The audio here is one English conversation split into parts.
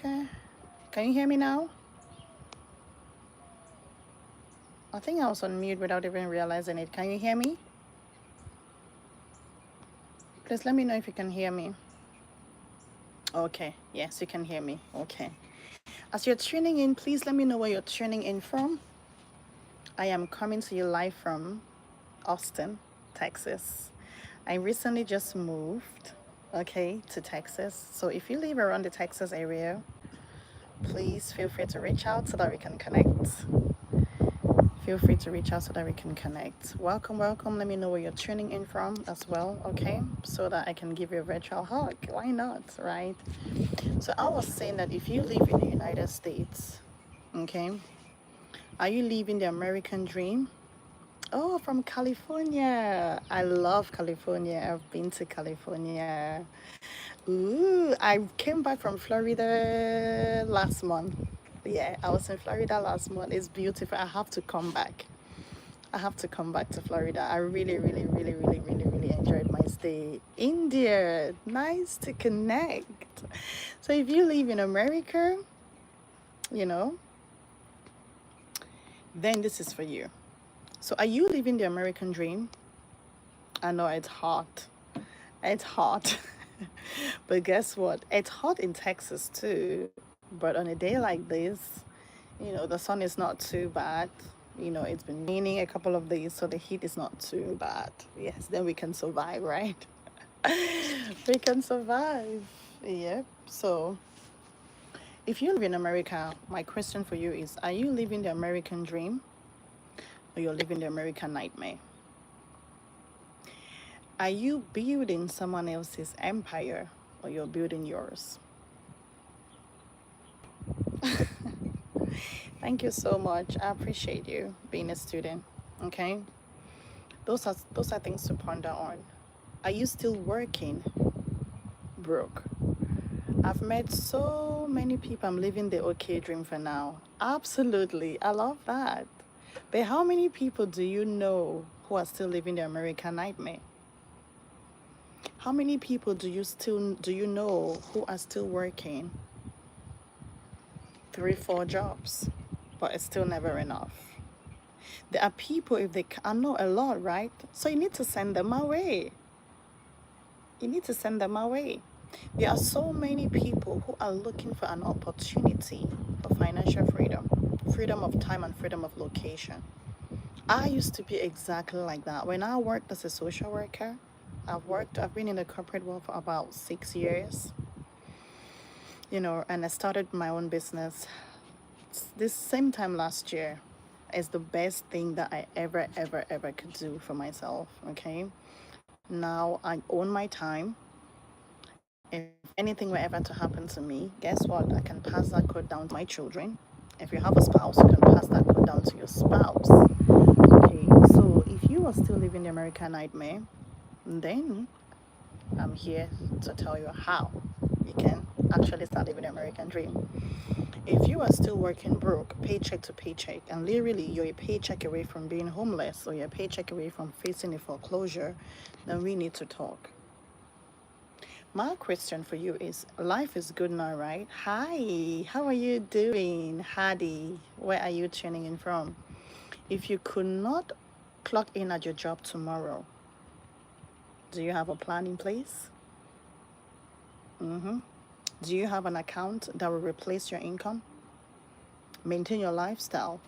Okay. Can you hear me now? I think I was on mute without even realizing it. Can you hear me? Please let me know if you can hear me. Okay. Yes, you can hear me. Okay. As you're tuning in, please let me know where you're tuning in from. I am coming to you live from Austin, Texas. I recently just moved, okay, to Texas. So if you live around the Texas area, please feel free to reach out so that we can connect. Feel free to reach out so that we can connect. Welcome, welcome. Let me know where you're tuning in from as well, okay? So that I can give you a virtual hug. Why not, right? So I was saying that if you live in the United States, okay, are you living the American dream? Oh, from California. I love California. I've been to California. Ooh, I came back from Florida last month. Yeah, I was in Florida last month. It's beautiful. I have to come back. I have to come back to Florida. I really, really, really, really, really, really enjoyed my stay in there. Nice to connect. So if you live in America, you know, then this is for you. So are you living the American dream? I know it's hot. It's hot. But guess what? It's hot in Texas too. But on a day like this, the sun is not too bad. It's been raining a couple of days, so the heat is not too bad. Yes, then we can survive, right? We can survive. Yep. So, if you live in America, my question for you is, are you living the American dream or you're living the American nightmare? Are you building someone else's empire or you're building yours? Thank you so much. I appreciate you being a student. Okay? Those are things to ponder on. Are you still working broke? I've met so many people. I'm living the okay dream for now. Absolutely. I love that. But how many people do you know who are still living the American nightmare? How many people do you know who are still working 3, 4 jobs, but it's still never enough? There are people, if they I know a lot, right? So you need to send them away. You need to send them away. There are so many people who are looking for an opportunity for financial freedom, freedom of time and freedom of location. I used to be exactly like that. When I worked as a social worker, I've been in the corporate world for about 6 years, and I started my own business this same time last year. Is the best thing that I ever, ever, ever could do for myself, okay? Now I own my time. If anything were ever to happen to me, guess what? I can pass that code down to my children. If you have a spouse, you can pass that code down to your spouse. Okay, so if you are still living the American nightmare, then I'm here to tell you how you can actually start living the American dream. If you are still working broke, paycheck to paycheck, and literally you're a paycheck away from being homeless or you're a paycheck away from facing a foreclosure, then we need to talk. My question for you is, life is good now, right? Hi, how are you doing? Hadi, where are you tuning in from? If you could not clock in at your job tomorrow, do you have a plan in place? Do you have an account that will replace your income? Maintain your lifestyle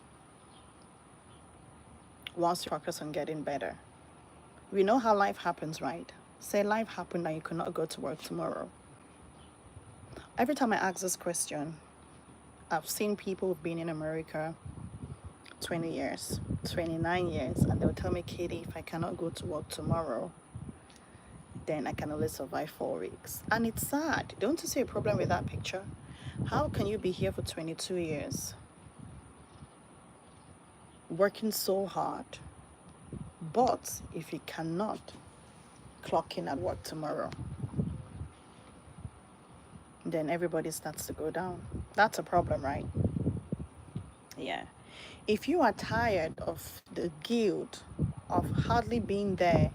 whilst you focus on getting better. We know how life happens, right? Say life happened and you could not go to work tomorrow. Every time I ask this question, I've seen people who've been in America 20 years, 29 years, and they'll tell me, Katie, if I cannot go to work tomorrow, then I can only survive 4 weeks. And it's sad. Don't you see a problem with that picture? How can you be here for 22 years, working so hard, but if you cannot clock in at work tomorrow, then everybody starts to go down? That's a problem, right? Yeah. If you are tired of the guilt of hardly being there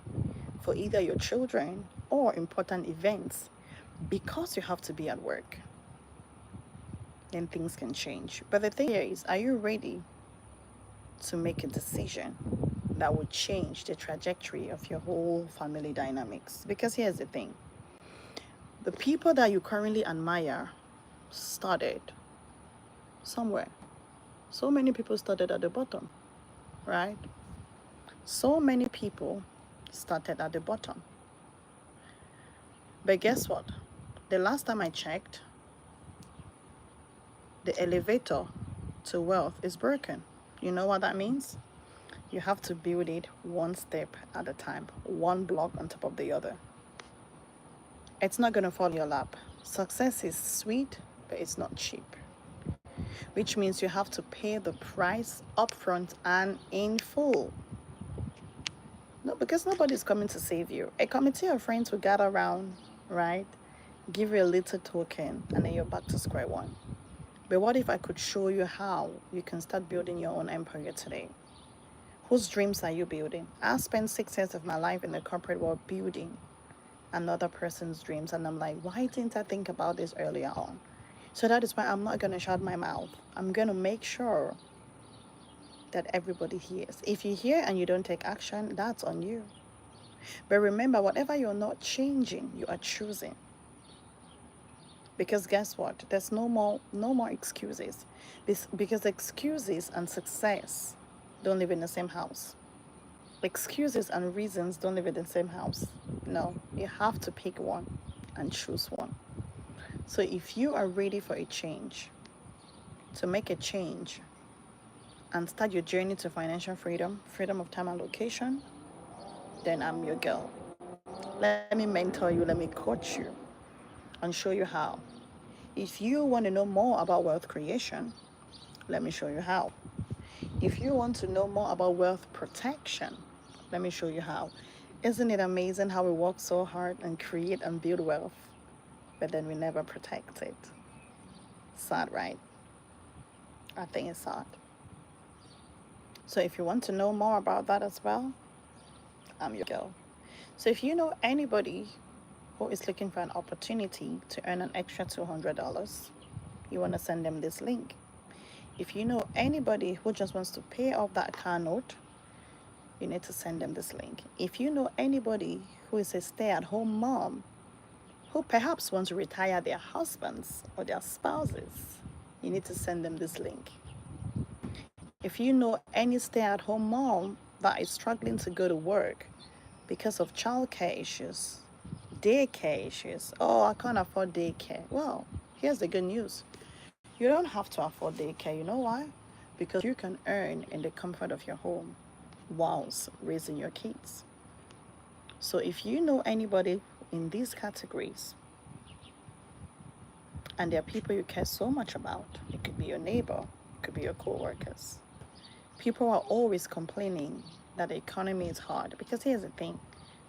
for either your children or important events because you have to be at work, then things can change. But the thing here is, are you ready to make a decision that would change the trajectory of your whole family dynamics? Because here's the thing, the people that you currently admire started somewhere. So many people started at the bottom, right? So many people started at the bottom. But guess what? The last time I checked, the elevator to wealth is broken. You know what that means? You have to build it one step at a time, one block on top of the other. It's not going to fall in your lap. Success is sweet, but it's not cheap, which means you have to pay the price upfront and in full. No, because nobody's coming to save you. A committee of friends will gather around, right? Give you a little token, and then you're back to square one. But what if I could show you how you can start building your own empire today? Whose dreams are you building? I spent 6 years of my life in the corporate world building another person's dreams, and I'm like, why didn't I think about this earlier on? So that is why I'm not going to shut my mouth. I'm going to make sure that everybody hears. If you hear and you don't take action, that's on you. But remember, whatever you're not changing, you are choosing. Because guess what? There's no more excuses. Because excuses and success don't live in the same house. Excuses and reasons don't live in the same house. No, you have to pick one and choose one. So if you are ready for a change, to make a change and start your journey to financial freedom, freedom of time and location, then I'm your girl. Let me mentor you, let me coach you, and show you how. If you want to know more about wealth creation, let me show you how. If you want to know more about wealth protection, let me show you how. Isn't it amazing how we work so hard and create and build wealth, but then we never protect it? Sad, right? I think it's sad. So if you want to know more about that as well, I'm your girl. So if you know anybody who is looking for an opportunity to earn an extra $200, you want to send them this link. If you know anybody who just wants to pay off that car note, you need to send them this link. If you know anybody who is a stay-at-home mom who perhaps wants to retire their husbands or their spouses, you need to send them this link. If you know any stay-at-home mom that is struggling to go to work because of childcare issues, daycare issues, oh, I can't afford daycare. Well, here's the good news. You don't have to afford daycare. You know why? Because you can earn in the comfort of your home whilst raising your kids. So if you know anybody in these categories, and there are people you care so much about, it could be your neighbor, it could be your co-workers. People are always complaining that the economy is hard, because here's the thing,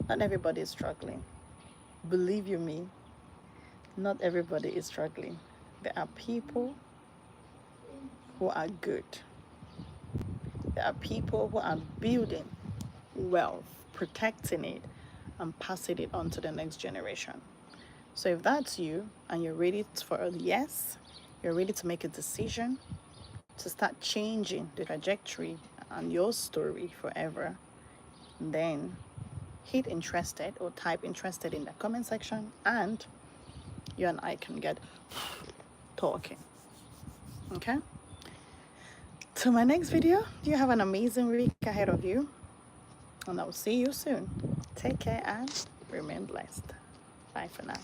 not everybody is struggling. Believe you me, not everybody is struggling. There are people who are good. There are people who are building wealth, protecting it, and passing it on to the next generation. So if that's you and you're ready for a yes, you're ready to make a decision to start changing the trajectory and your story forever, then hit interested or type interested in the comment section, and you and I can get talking. Okay? To my next video, you have an amazing week ahead of you, and I'll see you soon. Take care and remain blessed. Bye for now.